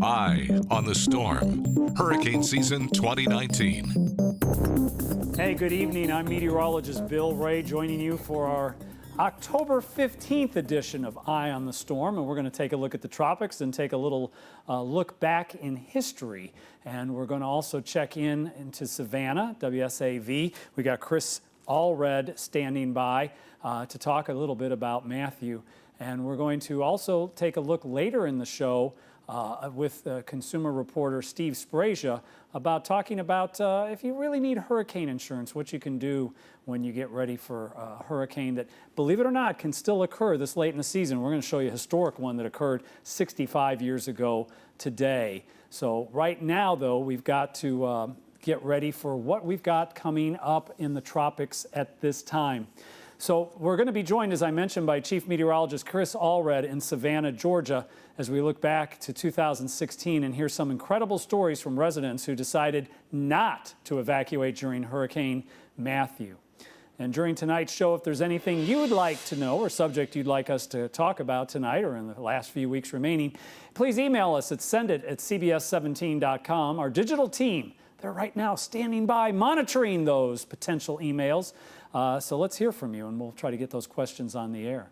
Eye on the Storm, Hurricane Season 2019. Hey, good evening. I'm meteorologist Bill Ray joining you for our October 15th edition of Eye on the Storm, and we're going to take a look at the tropics and take a little look back in history. And we're going to also check into Savannah, WSAV. We got Chris Allred standing by to talk a little bit about Matthew. And we're going to also take a look later in the show with consumer reporter Steve Sprazia about talking about if you really need hurricane insurance, what you can do when you get ready for a hurricane that, believe it or not, can still occur this late in the season. We're going to show you a historic one that occurred 65 years ago today. So right now, though, we've got to get ready for what we've got coming up in the tropics at this time. So we're going to be joined, as I mentioned, by Chief Meteorologist Chris Allred in Savannah, Georgia, as we look back to 2016 and hear some incredible stories from residents who decided not to evacuate during Hurricane Matthew. And during tonight's show, if there's anything you would like to know or subject you'd like us to talk about tonight or in the last few weeks remaining, please email us at sendit@cbs17.com. Our digital team, they're right now standing by monitoring those potential emails. So let's hear from you, and we'll try to get those questions on the air.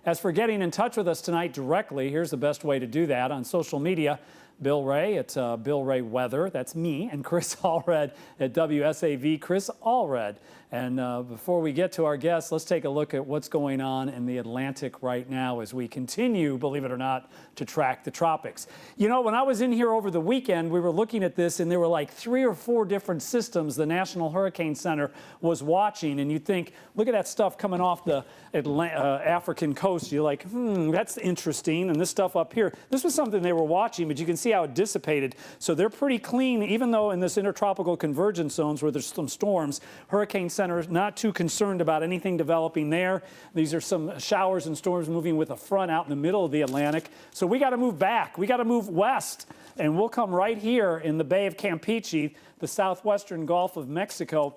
As for getting in touch with us tonight directly, here's the best way to do that. On social media, Bill Ray at Bill Ray Weather, that's me, and Chris Allred at WSAV, Chris Allred. And before we get to our guests, let's take a look at what's going on in the Atlantic right now as we continue, believe it or not, to track the tropics. You know, when I was in here over the weekend, we were looking at this, and there were like 3 or 4 different systems the National Hurricane Center was watching, and you'd think, look at that stuff coming off the African coast. You're like, that's interesting, and this stuff up here. This was something they were watching, but you can see how it dissipated. So they're pretty clean, even though in this intertropical convergence zones where there's some storms, Hurricane Center is not too concerned about anything developing there. These are some showers and storms moving with a front out in the middle of the Atlantic. So we got to move back. We got to move west, and we'll come right here in the Bay of Campeche, the southwestern Gulf of Mexico,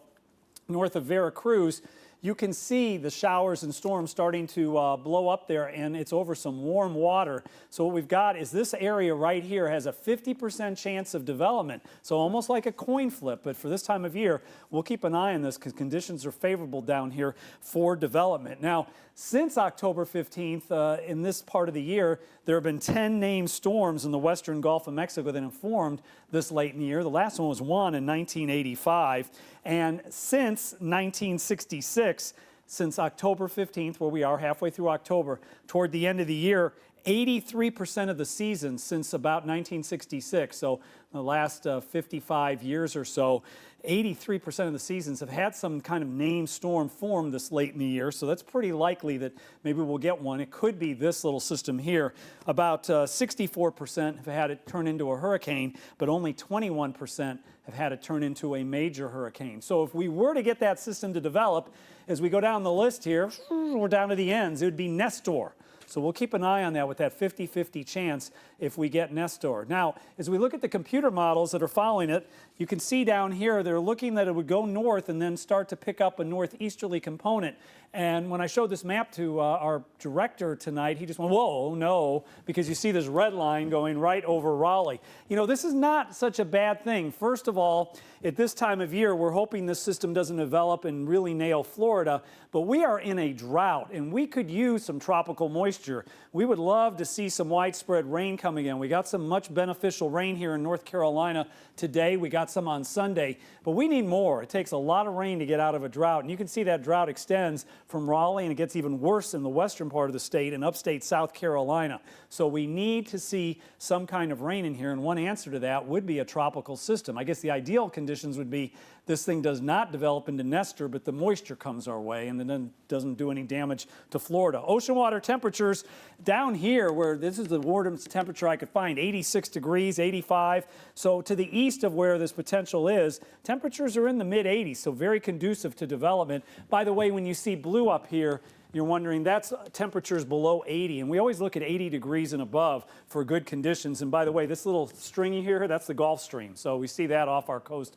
north of Veracruz. You can see the showers and storms starting to blow up there, and it's over some warm water. So what we've got is this area right here has a 50% chance of development. So almost like a coin flip, but for this time of year, we'll keep an eye on this because conditions are favorable down here for development. Now, since October 15th, in this part of the year, there have been 10 named storms in the western Gulf of Mexico that have formed this late in the year. The last one was one in 1985. And since 1966, since October 15th, where we are halfway through October, toward the end of the year, 83% of the season since about 1966, so the last 55 years or so, 83% of the seasons have had some kind of named storm form this late in the year, so that's pretty likely that maybe we'll get one. It could be this little system here. About 64% have had it turn into a hurricane, but only 21% have had it turn into a major hurricane. So if we were to get that system to develop, as we go down the list here, we're down to the ends, it would be Nestor. So we'll keep an eye on that with that 50-50 chance if we get Nestor. Now, as we look at the computer models that are following it, you can see down here they're looking that it would go north and then start to pick up a northeasterly component. And when I showed this map to our director tonight, he just went, whoa, no, because you see this red line going right over Raleigh. You know, this is not such a bad thing. First of all, at this time of year, we're hoping this system doesn't develop and really nail Florida, but we are in a drought, and we could use some tropical moisture. We would love to see some widespread rain coming in. We got some much beneficial rain here in North Carolina today. We got some on Sunday, but we need more. It takes a lot of rain to get out of a drought, and you can see that drought extends from Raleigh, and it gets even worse in the western part of the state in upstate South Carolina. So we need to see some kind of rain in here, and one answer to that would be a tropical system. I guess the ideal conditions would be this thing does not develop into Nestor, but the moisture comes our way and then doesn't do any damage to Florida. Ocean water temperatures down here, where this is the warmest temperature I could find, 86 degrees, 85. So to the east of where this potential is, temperatures are in the mid-80s, so very conducive to development. By the way, when you see blue up here, you're wondering, that's temperatures below 80, and we always look at 80 degrees and above for good conditions. And by the way, this little stringy here, that's the Gulf Stream, so we see that off our coast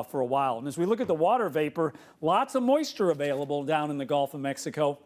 for a while. And as we look at the water vapor, lots of moisture available down in the Gulf of Mexico.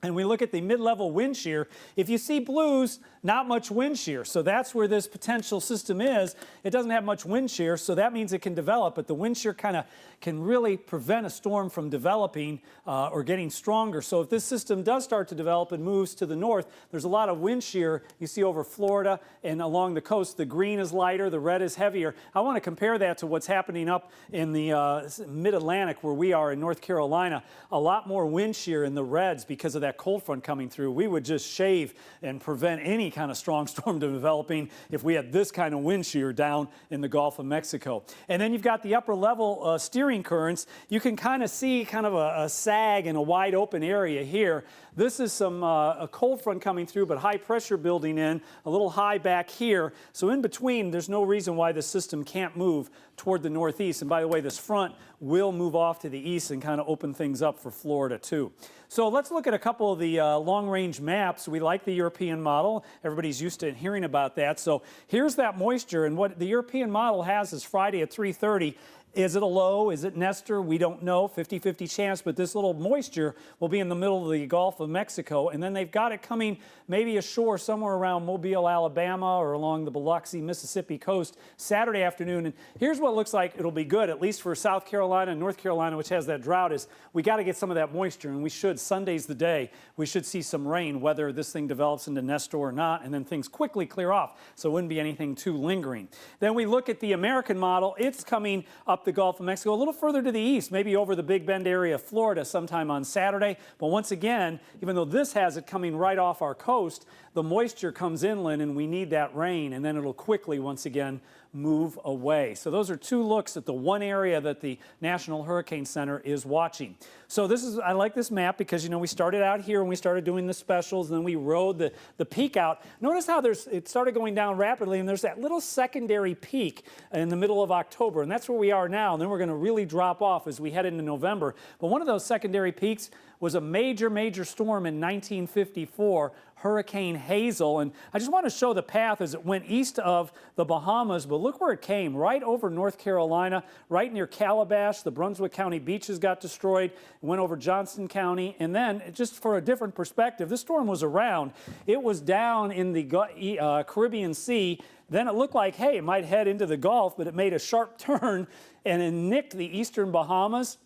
and we look at the mid-level wind shear, if you see blues, not much wind shear. So that's where this potential system is. It doesn't have much wind shear, so that means it can develop, but the wind shear kind of can really prevent a storm from developing or getting stronger. So if this system does start to develop and moves to the north, there's a lot of wind shear you see over Florida and along the coast. The green is lighter, the red is heavier. I want to compare that to what's happening up in the mid-Atlantic where we are in North Carolina. A lot more wind shear in the reds because of that cold front coming through. We would just shave and prevent any kind of strong storm developing if we had this kind of wind shear down in the Gulf of Mexico. And then you've got the upper level steering currents. You can kind of see kind of a sag in a wide open area here. This is some a cold front coming through, but high pressure building in, a little high back here. So in between, there's no reason why the system can't move toward the northeast. And by the way, this front will move off to the east and kind of open things up for Florida too. So let's look at a couple of the long-range maps. We like the European model. Everybody's used to hearing about that. So here's that moisture, and what the European model has is Friday at 3:30. Is it a low? Is it Nestor? We don't know, 50-50 chance, but this little moisture will be in the middle of the Gulf of Mexico, and then they've got it coming maybe ashore somewhere around Mobile, Alabama, or along the Biloxi, Mississippi coast Saturday afternoon. And here's what it looks like it'll be good, at least for South Carolina and North Carolina, which has that drought, is we got to get some of that moisture, and we should, Sunday's the day, we should see some rain, whether this thing develops into Nestor or not, and then things quickly clear off, so it wouldn't be anything too lingering. Then we look at the American model. It's coming up the Gulf of Mexico, a little further to the east, maybe over the Big Bend area of Florida sometime on Saturday. But once again, even though this has it coming right off our coast, the moisture comes inland and we need that rain, and then it'll quickly once again move away. So those are two looks at the one area that the National Hurricane Center is watching. So this is, I like this map because, you know, we started out here and we started doing the specials, and then we rode the peak out. Notice how it started going down rapidly, and there's that little secondary peak in the middle of October, and that's where we are now. And then we're going to really drop off as we head into November. But one of those secondary peaks was a major, major storm in 1954, Hurricane HAZEL. And I just want to show the path as it went east of the Bahamas, but look where it came, right over North Carolina, right near Calabash. The Brunswick County beaches got destroyed, went over Johnston County, and then, just for a different perspective, this storm was around. It was down in the Caribbean Sea. Then it looked like, hey, it might head into the Gulf, but it made a sharp turn and it nicked the eastern Bahamas.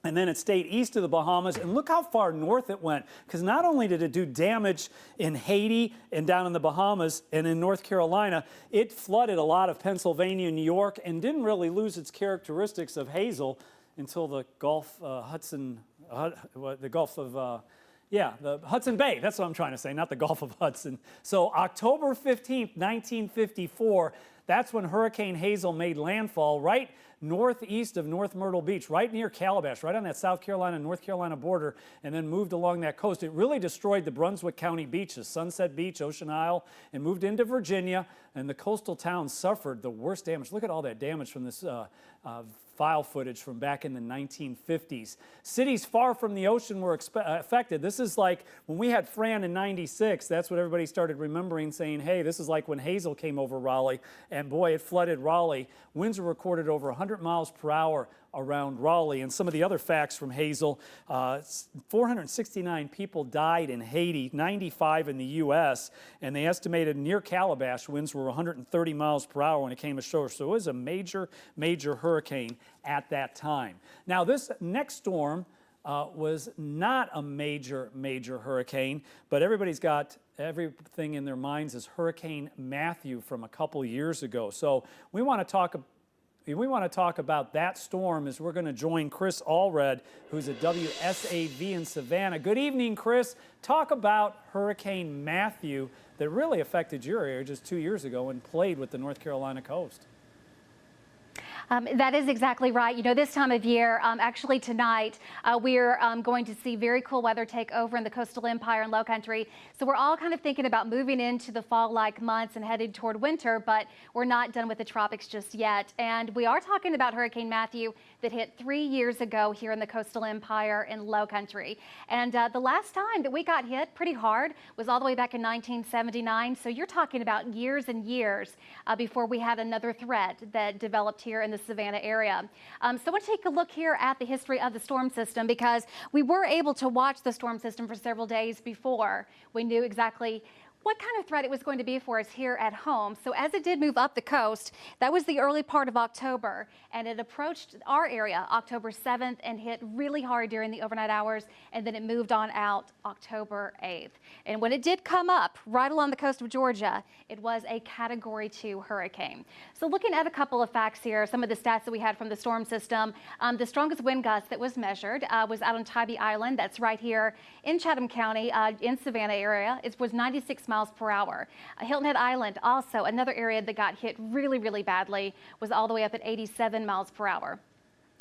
And then it stayed east of the Bahamas, and look how far north it went. Because not only did it do damage in Haiti and down in the Bahamas and in North Carolina, it flooded a lot of Pennsylvania and New York and didn't really lose its characteristics of HAZEL until the Gulf the Hudson Bay. That's what I'm trying to say, not the Gulf of Hudson. So October 15th, 1954, that's when Hurricane HAZEL made landfall right northeast of North Myrtle Beach, right near Calabash, right on that South Carolina-North Carolina border, and then moved along that coast. It really destroyed the Brunswick County beaches, Sunset Beach, Ocean Isle, and moved into Virginia, and the coastal towns suffered the worst damage. Look at all that damage from this file footage from back in the 1950s. Cities far from the ocean were affected. This is like when we had Fran in 96, that's what everybody started remembering, saying, hey, this is like when HAZEL came over Raleigh, and boy, it flooded Raleigh. Winds were recorded over 100 miles per hour around Raleigh. And some of the other facts from HAZEL, 469 people died in Haiti, 95 in the U.S., and they estimated near Calabash winds were 130 miles per hour when it came ashore. So it was a major, major hurricane at that time. Now, this next storm was not a major, major hurricane, but everybody's got everything in their minds as Hurricane Matthew from a couple years ago. So we want to talk about that storm as we're going to join Chris Allred, who's at WSAV in Savannah. Good evening, Chris. Talk about Hurricane Matthew that really affected your area just 2 years ago and played with the North Carolina coast. That is exactly right. You know, this time of year, actually tonight, we're going to see very cool weather take over in the coastal empire and low country. So we're all kind of thinking about moving into the fall-like months and headed toward winter, but we're not done with the tropics just yet. And we are talking about Hurricane Matthew that hit 3 years ago here in the coastal empire and low country. And the last time that we got hit pretty hard was all the way back in 1979. So you're talking about years and years before we had another threat that developed here in the Savannah area. So I want to take a look here at the history of the storm system, because we were able to watch the storm system for several days before we knew exactly what kind of threat it was going to be for us here at home. So as it did move up the coast, that was the early part of October, and it approached our area October 7th and hit really hard during the overnight hours, and then it moved on out October 8th. And when it did come up right along the coast of Georgia, it was a Category 2 hurricane. So looking at a couple of facts here, some of the stats that we had from the storm system, the strongest wind gust that was measured was out on Tybee Island. That's right here in Chatham County, in Savannah area. It was 96 miles per hour. Hilton Head Island, also another area that got hit really, really badly, was all the way up at 87 miles per hour.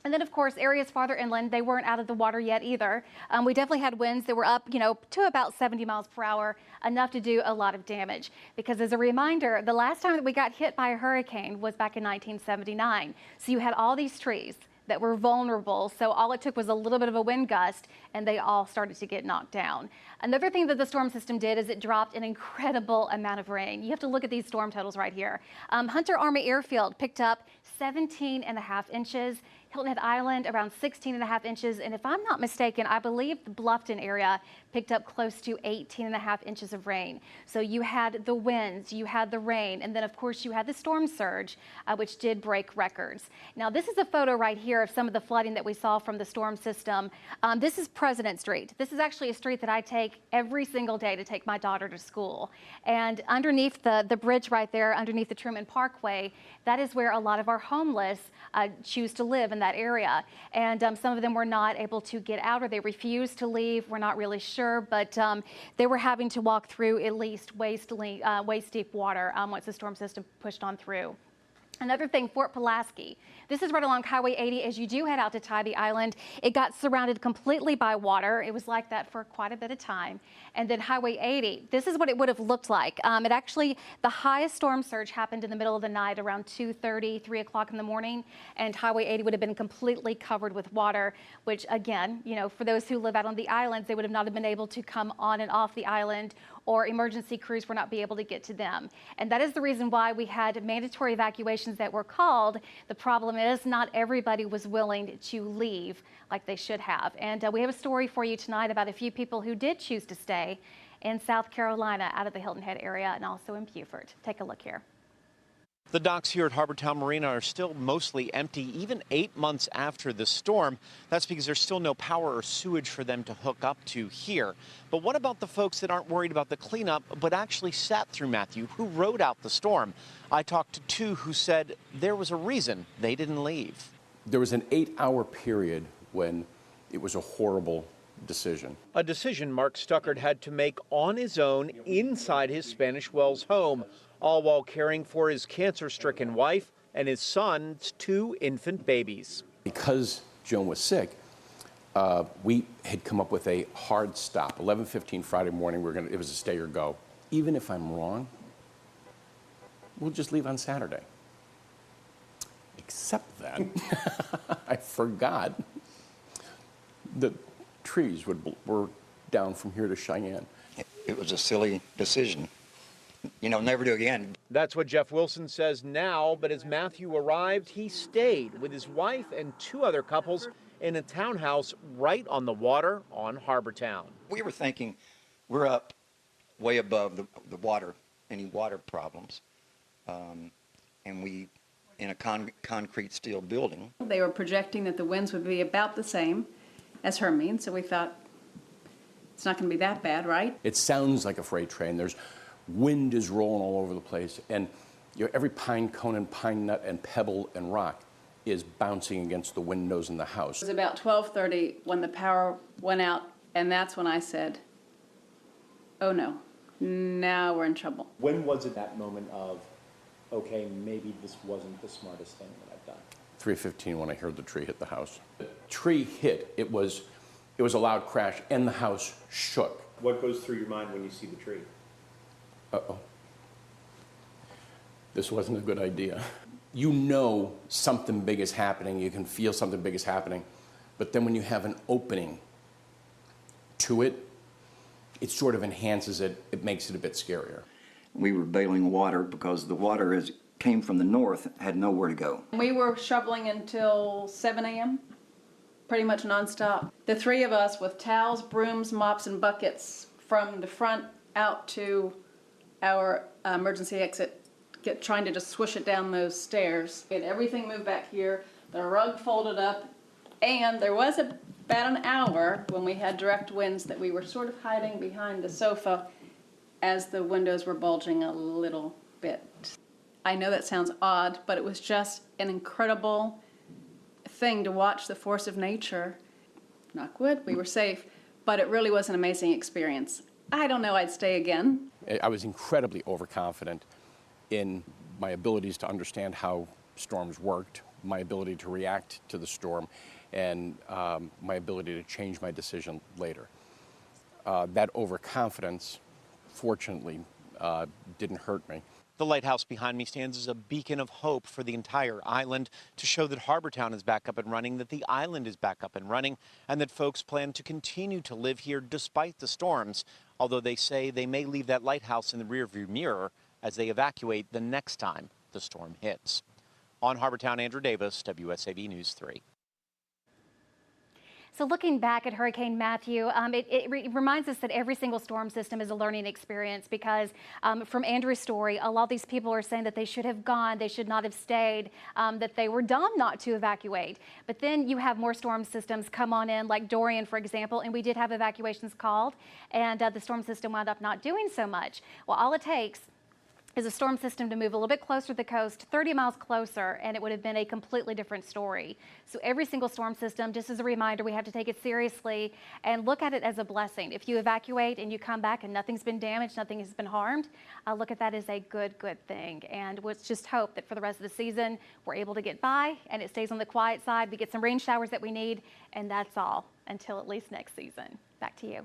And then, of course, areas farther inland, they weren't out of the water yet either. We definitely had winds that were up, to about 70 miles per hour, enough to do a lot of damage. Because as a reminder, the last time that we got hit by a hurricane was back in 1979. So you had all these trees that were vulnerable. So all it took was a little bit of a wind gust and they all started to get knocked down. Another thing that the storm system did is it dropped an incredible amount of rain. You have to look at these storm totals right here. Hunter Army Airfield picked up 17.5 inches. Hilton Head Island around 16.5 inches. And if I'm not mistaken, I believe the Bluffton area picked up close to 18.5 inches of rain. So you had the winds, you had the rain, and then of course you had the storm surge, which did break records. Now this is a photo right here of some of the flooding that we saw from the storm system. This is President Street. This is actually a street that I take every single day to take my daughter to school. And underneath the bridge right there, underneath the Truman Parkway, that is where a lot of our homeless choose to live in that area. And some of them were not able to get out, or they refused to leave. We're not really sure, but they were having to walk through at least waist deep water once the storm system pushed on through. Another thing, Fort Pulaski. This is right along Highway 80 as you do head out to Tybee Island. It got surrounded completely by water. It was like that for quite a bit of time. And then Highway 80, this is what it would have looked like. The highest storm surge happened in the middle of the night around 2:30, 3 o'clock in the morning. And Highway 80 would have been completely covered with water, which again, for those who live out on the islands, they would have not have been able to come on and off the island, or emergency crews were not be able to get to them. And that is the reason why we had mandatory evacuations that were called. The problem is not everybody was willing to leave like they should have. And we have a story for you tonight about a few people who did choose to stay in South Carolina out of the Hilton Head area and also in Beaufort. Take a look here. The docks here at Harbortown Marina are still mostly empty, even 8 months after the storm. That's because there's still no power or sewage for them to hook up to here. But what about the folks that aren't worried about the cleanup, but actually sat through Matthew, who rode out the storm? I talked to two who said there was a reason they didn't leave. There was an 8-hour period when it was a horrible decision. A decision Mark Stuckert had to make on his own inside his Spanish Wells home, all while caring for his cancer-stricken wife and his son's 2 infant babies. Because Joan was sick, we had come up with a hard stop. 11:15 Friday morning, it was a stay or go. Even if I'm wrong, we'll just leave on Saturday. Except that I forgot the trees were down from here to Cheyenne. It was a silly decision. Never do again. That's what Jeff Wilson says now, but as Matthew arrived, he stayed with his wife and 2 other couples in a townhouse right on the water on Harbortown. We were thinking we're up way above the water, any water problems, and we in a concrete steel building. They were projecting that the winds would be about the same as Hermine, so we thought it's not going to be that bad, right? It sounds like a freight train. There's wind is rolling all over the place, and every pine cone and pine nut and pebble and rock is bouncing against the windows in the house. It was about 12:30 when the power went out, and that's when I said, oh no, now we're in trouble. When was it that moment of, okay, maybe this wasn't the smartest thing that I've done? 3:15 when I heard the tree hit the house. The tree hit, it was a loud crash, and the house shook. What goes through your mind when you see the tree? Uh-oh. This wasn't a good idea. Something big is happening, you can feel something big is happening, but then when you have an opening to it, it sort of enhances it, it makes it a bit scarier. We were bailing water because the water came from the north had nowhere to go. We were shoveling until 7 a.m., pretty much nonstop. The three of us with towels, brooms, mops, and buckets from the front out to our emergency exit, trying to just swish it down those stairs. Get everything moved back here, the rug folded up, and there was about an hour when we had direct winds that we were sort of hiding behind the sofa as the windows were bulging a little bit. I know that sounds odd, but it was just an incredible thing to watch the force of nature. Knock wood, we were safe, but it really was an amazing experience. I don't know I'd stay again. I was incredibly overconfident in my abilities to understand how storms worked, my ability to react to the storm, and my ability to change my decision later. That overconfidence, fortunately, didn't hurt me. The lighthouse behind me stands as a beacon of hope for the entire island to show that Harbortown is back up and running, that the island is back up and running, and that folks plan to continue to live here despite the storms, although they say they may leave that lighthouse in the rearview mirror as they evacuate the next time the storm hits. On Harbortown, Andrew Davis, WSAV News 3. So looking back at Hurricane Matthew, it reminds us that every single storm system is a learning experience because from Andrew's story, a lot of these people are saying that they should have gone, they should not have stayed, that they were dumb not to evacuate. But then you have more storm systems come on in, like Dorian, for example, and we did have evacuations called, and the storm system wound up not doing so much. Well, all it takes is a storm system to move a little bit closer to the coast, 30 miles closer, and it would have been a completely different story. So every single storm system, just as a reminder, we have to take it seriously and look at it as a blessing. If you evacuate and you come back and nothing's been damaged, nothing has been harmed, look at that as a good thing. And let's just hope that for the rest of the season, we're able to get by and it stays on the quiet side. We get some rain showers that we need, and that's all until at least next season. Back to you.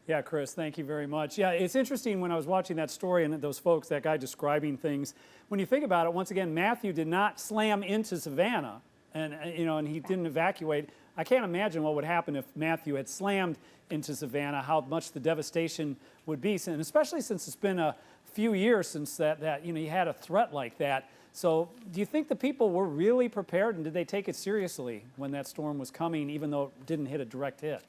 Yeah, Chris, thank you very much. Yeah, it's interesting when I was watching that story and those folks, that guy describing things. When you think about it, once again, Matthew did not slam into Savannah, and and he didn't evacuate. I can't imagine what would happen if Matthew had slammed into Savannah, how much the devastation would be, and especially since it's been a few years since that you had a threat like that. So do you think the people were really prepared, and did they take it seriously when that storm was coming, even though it didn't hit a direct hit?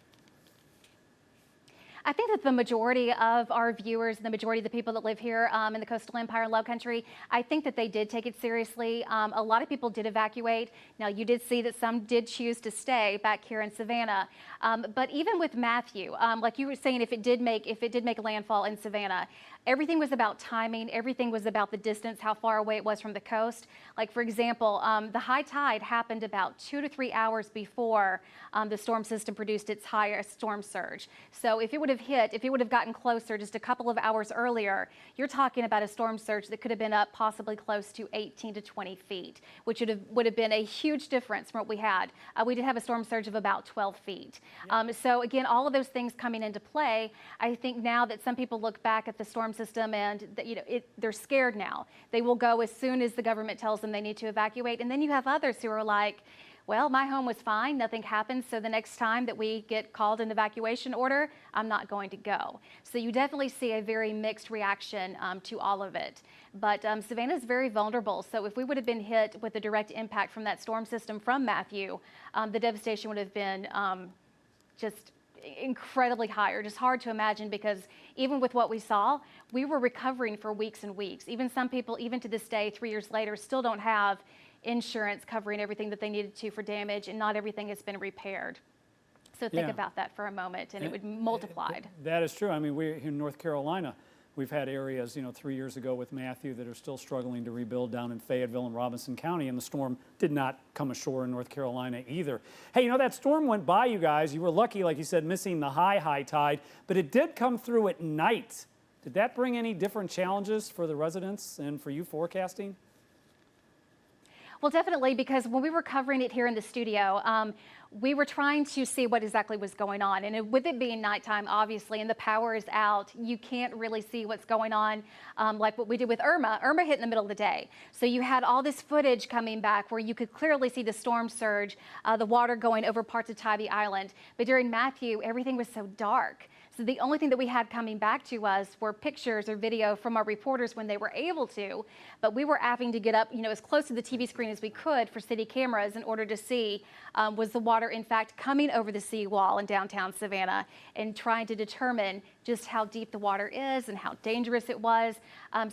I think that the majority of our viewers, the majority of the people that live here in the Coastal Empire and Low Country, I think that they did take it seriously. A lot of people did evacuate. Now, you did see that some did choose to stay back here in Savannah. But even with Matthew, like you were saying, if it did make landfall in Savannah, everything was about timing. Everything was about the distance, how far away it was from the coast. Like, for example, the high tide happened about 2 to 3 hours before the storm system produced its highest storm surge. So if it would have gotten closer just a couple of hours earlier, you're talking about a storm surge that could have been up possibly close to 18 to 20 feet, which would have been a huge difference from what we had. We did have a storm surge of about 12 feet. So again, all of those things coming into play, I think now that some people look back at the storm system and they're scared now. They will go as soon as the government tells them they need to evacuate. And then you have others who are like, well, my home was fine, nothing happened, so the next time that we get called an evacuation order, I'm not going to go. So you definitely see a very mixed reaction to all of it. But Savannah is very vulnerable, so if we would have been hit with a direct impact from that storm system from Matthew, the devastation would have been just incredibly high, or just hard to imagine, because even with what we saw, we were recovering for weeks and weeks. Even some people, even to this day, 3 years later, still don't have insurance covering everything that they needed to for damage, and not everything has been repaired. So think about that for a moment, and it would be multiplied. That is true. I mean, we're in North Carolina. We've had areas, 3 years ago with Matthew that are still struggling to rebuild down in Fayetteville and Robinson County, and the storm did not come ashore in North Carolina either. Hey, that storm went by you guys. You were lucky, like you said, missing the high tide, but it did come through at night. Did that bring any different challenges for the residents and for you forecasting? Well, definitely, because when we were covering it here in the studio, we were trying to see what exactly was going on. And with it being nighttime, obviously, and the power is out, you can't really see what's going on like what we did with Irma. Irma hit in the middle of the day. So you had all this footage coming back where you could clearly see the storm surge, the water going over parts of Tybee Island. But during Matthew, everything was so dark. So the only thing that we had coming back to us were pictures or video from our reporters when they were able to, but we were having to get up, as close to the TV screen as we could for city cameras in order to see was the water in fact coming over the seawall in downtown Savannah, and trying to determine just how deep the water is and how dangerous it was.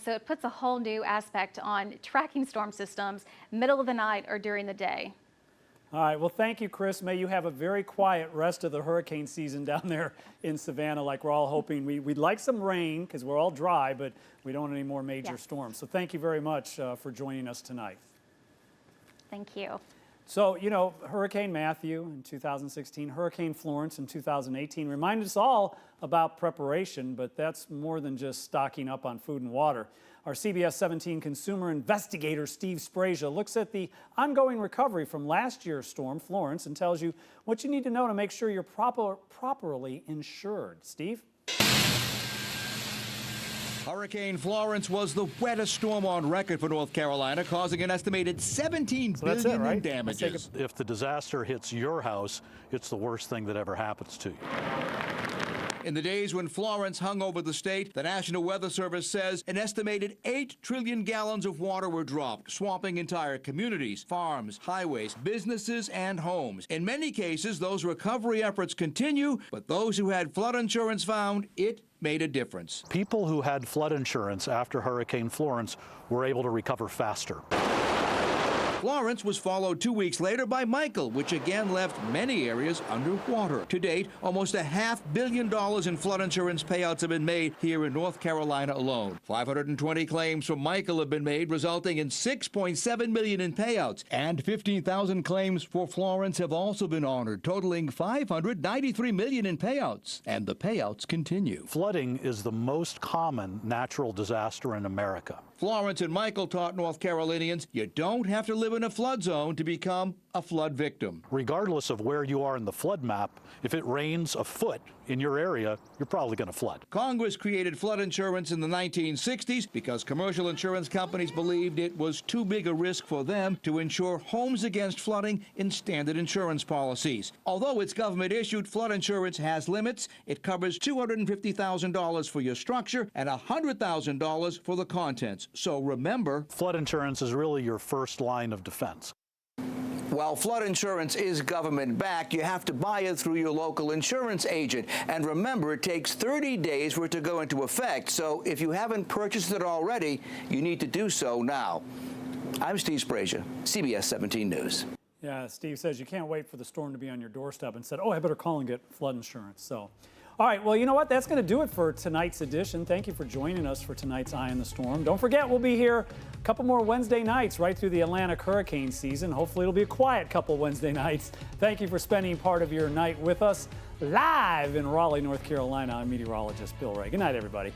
So it puts a whole new aspect on tracking storm systems middle of the night or during the day. All right, well, thank you, Chris. May you have a very quiet rest of the hurricane season down there in Savannah, like we're all hoping. We'd like some rain because we're all dry, but we don't want any more major storms. So thank you very much for joining us tonight. Thank you. So, Hurricane Matthew in 2016, Hurricane Florence in 2018 reminded us all about preparation, but that's more than just stocking up on food and water. Our CBS 17 consumer investigator, Steve Sprazia, looks at the ongoing recovery from last year's storm, Florence, and tells you what you need to know to make sure you're properly insured. Steve? Hurricane Florence was the wettest storm on record for North Carolina, causing an estimated $17 billion in damages. If the disaster hits your house, it's the worst thing that ever happens to you. In the days when Florence hung over the state, the National Weather Service says an estimated 8 trillion gallons of water were dropped, swamping entire communities, farms, highways, businesses, and homes. In many cases, those recovery efforts continue, but those who had flood insurance found it made a difference. People who had flood insurance after Hurricane Florence were able to recover faster. Florence was followed 2 weeks later by Michael, which again left many areas underwater. To date, almost $500 million in flood insurance payouts have been made here in North Carolina alone. 520 claims from Michael have been made, resulting in $6.7 million in payouts. And 15,000 claims for Florence have also been honored, totaling $593 million in payouts. And the payouts continue. Flooding is the most common natural disaster in America. Florence and Michael taught North Carolinians you don't have to live in a flood zone to become a flood victim. Regardless of where you are in the flood map, if it rains a foot in your area, you're probably going to flood. Congress created flood insurance in the 1960s because commercial insurance companies believed it was too big a risk for them to insure homes against flooding in standard insurance policies. Although it's government-issued, flood insurance has limits. It covers $250,000 for your structure and $100,000 for the contents. So remember, flood insurance is really your first line of defense. While flood insurance is government-backed, you have to buy it through your local insurance agent. And remember, it takes 30 days for it to go into effect. So if you haven't purchased it already, you need to do so now. I'm Steve Sprazia, CBS 17 News. Yeah, Steve says you can't wait for the storm to be on your doorstep and said, oh, I better call and get flood insurance. So, all right, well, you know what? That's going to do it for tonight's edition. Thank you for joining us for tonight's Eye on the Storm. Don't forget, we'll be here a couple more Wednesday nights right through the Atlantic hurricane season. Hopefully, it'll be a quiet couple Wednesday nights. Thank you for spending part of your night with us live in Raleigh, North Carolina. I'm meteorologist Bill Ray. Good night, everybody.